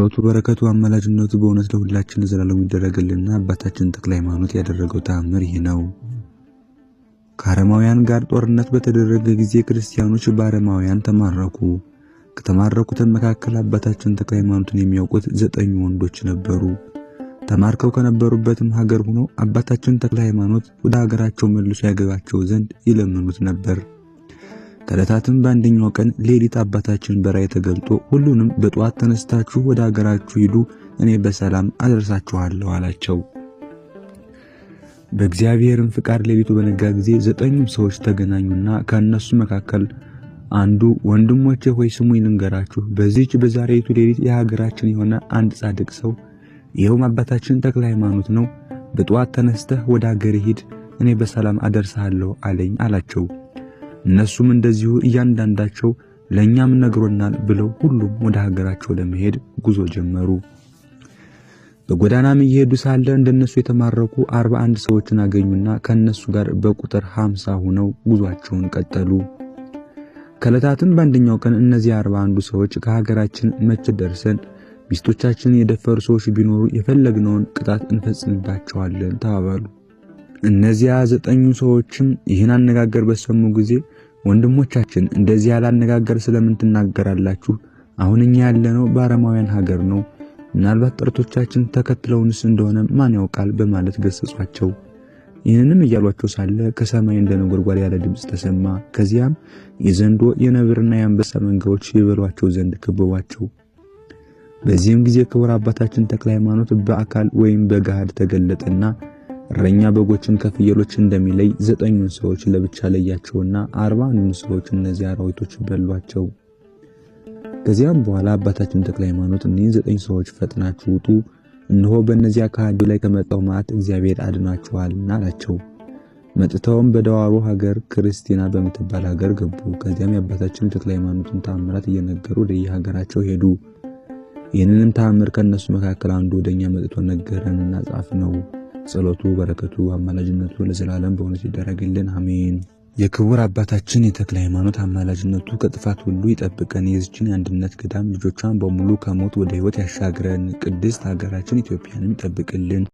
በረከቱ አማላጅነቱ በእውነት ለሁላችን ዘላለም ይደረግልና አባታችን ተክለ ሃይማኖት ያደረገው ተአምር ይህ ነው። ከአረማውያን ጋር ጦርነት በተደረገ ጊዜ ክርስቲያኖች በአረማውያን ተማረኩ። ከተማረኩት መካከል አባታችን ተክለ ሃይማኖትን የሚያውቁት 9 ወንዶች ነበሩ። ተማርከው ከነበሩበትም ሀገር ሆነው አባታችን ተክለ ሃይማኖት ወደ ሀገራቸው መልሶ ያገባቸው ዘንድ ይለምኑት ነበር። ከዕለታትም በአንደኛው ቀን ሌሊት አባታችን በራእይ ተገልጦ ሁሉንም በጧት ተነስታችሁ ወደ ሀገራችሁ ሂዱ፣ እኔ በሰላም አደርሳችኋለሁ አላቸው። በእግዚአብሔርም ፍቃድ ሌሊቱ በነጋ ጊዜ 9 ሰዎች ተገናኙና ከነሱ መካከል አንዱ ወንድሞቼ ሆይ ስሙኝ ልንገራችሁ፣ በዚህች በዛሬቱ ሌሊት የሀገራችን የሆነ አንድ ጻድቅ ሰው ይኸውም አባታችን ተክለ ሃይማኖት ነው፣ በጧት ተነስተህ ወደ ሀገር ሂድ፣ እኔ በሰላም አደርሳለሁ አለኝ አላቸው። እነሱም እንደዚሁ እያንዳንዳቸው ለኛም ነግሮናል ብለው ሁሉም ወደ ሀገራቸው ለመሄድ ጉዞ ጀመሩ። በጎዳናም እየሄዱ ሳለ እንደነሱ የተማረኩ 41 ሰዎችን አገኙና ከነሱ ጋር በቁጥር 50 ሆነው ጉዟቸውን ቀጠሉ። ከዕለታትም በአንደኛው ቀን እነዚህ 41 ሰዎች ከሀገራችን መቼ ደርሰን ሚስቶቻችን የደፈሩ ሰዎች ቢኖሩ የፈለግነውን ቅጣት እንፈጽምባቸዋለን ተባባሉ። እነዚያ 9 ሰዎችም ይህን አነጋገር በሰሙ ጊዜ ወንድሞቻችን እንደዚህ ያለ አነጋገር ስለምን ትናገራላችሁ? አሁን እኛ ያለነው በአረማውያን ሀገር ነው። ምናልባት ጠርቶቻችን ተከትለውንስ እንደሆነ ማን ያውቃል በማለት ገሰጿቸው። ይህንንም እያሏቸው ሳለ ከሰማይ እንደ ነጎድጓድ ያለ ድምጽ ተሰማ። ከዚያም የዘንዶ የነብርና የአንበሳ መንጋዎች ይበሏቸው ዘንድ ከበቧቸው። በዚህም ጊዜ ክቡር አባታችን ተክለ ሃይማኖት በአካል ወይም በገሃድ ተገለጠና እረኛ በጎችን ከፍየሎች እንደሚለይ 9 ሰዎች ለብቻ ለያቸውና 41 ሰዎች እነዚህ አራዊቶች በሏቸው። ከዚያም በኋላ አባታችን ተክለ ሃይማኖት እነዚህ 9 ሰዎች ፈጥናችሁ ውጡ፣ እነሆ በእነዚያ ከሃዲ ላይ ከመጣው መዓት እግዚአብሔር አድናችኋልና አላቸው። መጥተውም በደዋሮ ሀገር ክርስቲና በምትባል ሀገር ገቡ። ከዚያም የአባታችን ተክለ ሃይማኖትን ተአምራት እየነገሩ ወደ የሀገራቸው ሄዱ። ይህንንም ተአምር ከነሱ መካከል አንዱ ወደኛ መጥቶ ነገረንና ጻፍነው። ጸሎቱ በረከቱ አማላጅነቱ ለዘላለም በእውነት ይደረግልን አሜን። የክቡር አባታችን የተክለ ሃይማኖት አማላጅነቱ ከጥፋት ሁሉ ይጠብቀን። የዚችን አንድነት ገዳም ልጆቿን በሙሉ ከሞት ወደ ሕይወት ያሻግረን። ቅድስት ሀገራችን ኢትዮጵያንም ይጠብቅልን።